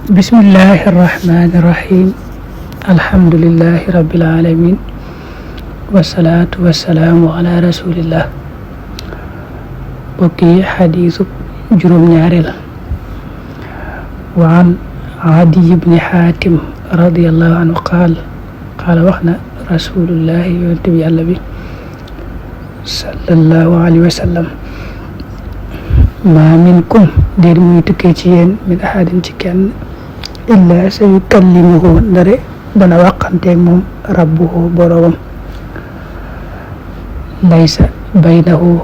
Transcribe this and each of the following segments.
bismillahi irrahmani irrahim alhamdulillahi rabbil alamin wasalaatu wasalaamu ala rasulillah. bokk yi xadiisu juróom-ñaareel wa an Adiy ibni Xaatim radiallahu anhu qaala wax na rasulullahi yonent bi yàlla bi sallallahu alayhi wa sallam maa minkum déet muy tukkee ci yéen min ahadin ci kenn illaa sa yukallimuhu ndare dana wàqanteeg moom rabbuhu boroomam laysa baynahu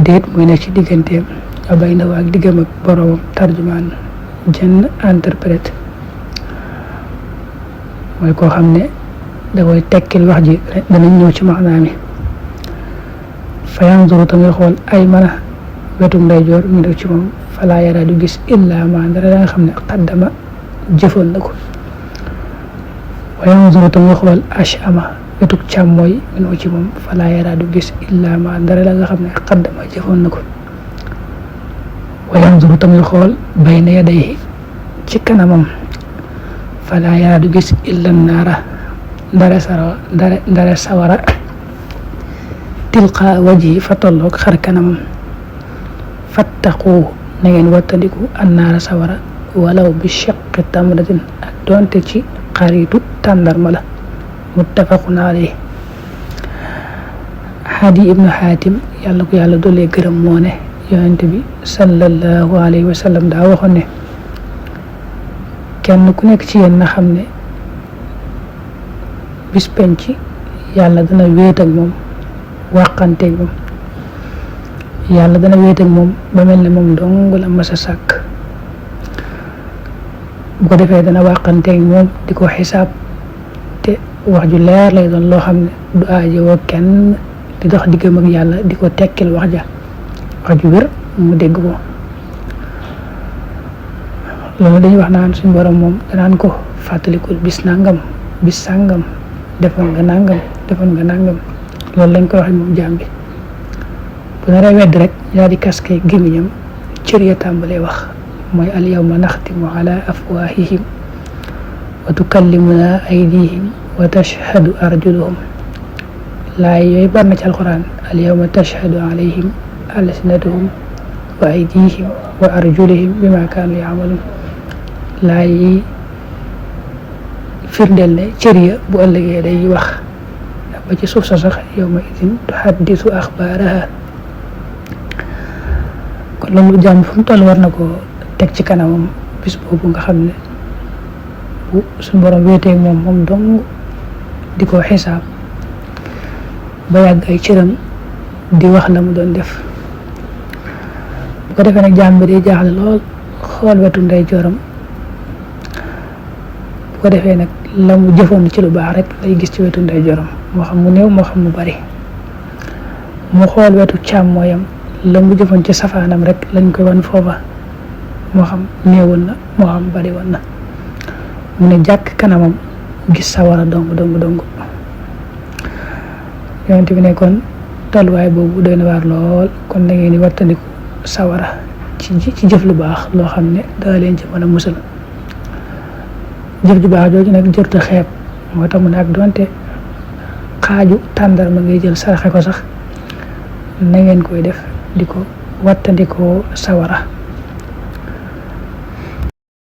déet muy nekk ci digganteem a baynahu ak diggam ak boroomam tarjumaan jenn interprète mooy koo xam ne da koy tekkil wax ji danañ ñëw ci maanaa mi fa yanzuru ta ngay xool ay mana wetum ndeyjoor mi def ci moom falaa yara du gis illaa ma dara da nga xam ne qaddama jëfoon na ko wa yanzuru ta ngay xool ashama wetuk càmmooy mi def ci moom falaa yara du gis illaa ma dara da nga xam ne qaddama jëfoon na ko wa yanzuru ta ngay xool bayna yadayhi ci kanamam falaa yara du gis illa naara ndare sawara tilqa wajhi fa tolloog xar kanamam fattaqu na ngeen wattandiku annaara sawara walaw bi shiqqi tamratin ak doonte ci xaritu tàndarma la muttafaqun alayhi. Adiy ibnu Xaatim yàlla ko yàlla doolee gërëm moo ne yonent bi sallallahu alayhi wa sallam daa waxoon ne kenn ku nekk ci yéen na xam ne bis penc yàlla dana wéet ak moom wàqanteeg moom yàlla dana wéet ak moom ba mel ne moom dong la mas a sàkk bu ko defee dana wàqanteeg moom di ko xisaab te wax ju leer lay doon loo xam ne du aajowoo kenn di dox diggam ak yàlla di ko tekkil wax ju wér mu dégg ko. loolu dañuy wax naan suñu borom moom danaan ko fàttalikul bis sàngam defoon nga nangam loolu lañ ko waxee moom jaam bi bu naree wedd rek yaa di kaske gémmiñam cër ya tàmbalee wax mooy al yawma naxtimu ala afwahihim wa tukallimuna aydihim wa tashhadu arjuluhum laay yooyu bar na ci alquran al yawma tashhadu alayhim alsinatuhum wa aydihim wa arjuluhum bima kaanu yamalun laay yi firndeel ne cër ya bu ëllëgee day wax ba ci suuf sa sax yawma idin tuhaddisu axbaaraha kon loolu jàmm fu mu toll war na ko teg ci kanamam bis boobu nga xam ne bu suñu borom wéeteeg moom dong di ko xisaab ba yàgg ay cëram di wax la mu doon def bu ko defee nag jàmm bi day jaaxle lool xool wetu ndeyjooram bu ko defee nag la mu jëfoon ci lu baax rek lay gis ci wetu ndeyjooram moo xam mu néew moo xam mu bari mu xool wetu càmmooyam la mu jëfoon ci safaanam rek lañ koy wan foofa moo xam néewoon na moo xam bari woon na mu ne jàkk kanamam gis sawara dong yonent bi ne kon tolluwaay boobu doy na waar lool kon da ngeen di wattandiku sawara ci jëf lu baax loo xam ne daa leen ci mën a musal jëf ju baax jooju nag jërta xeeb moo tax mu ne ak doonte xaaju tàndarma ngay jël saraxe ko sax na ngeen koy def di ko wattandikoo sawara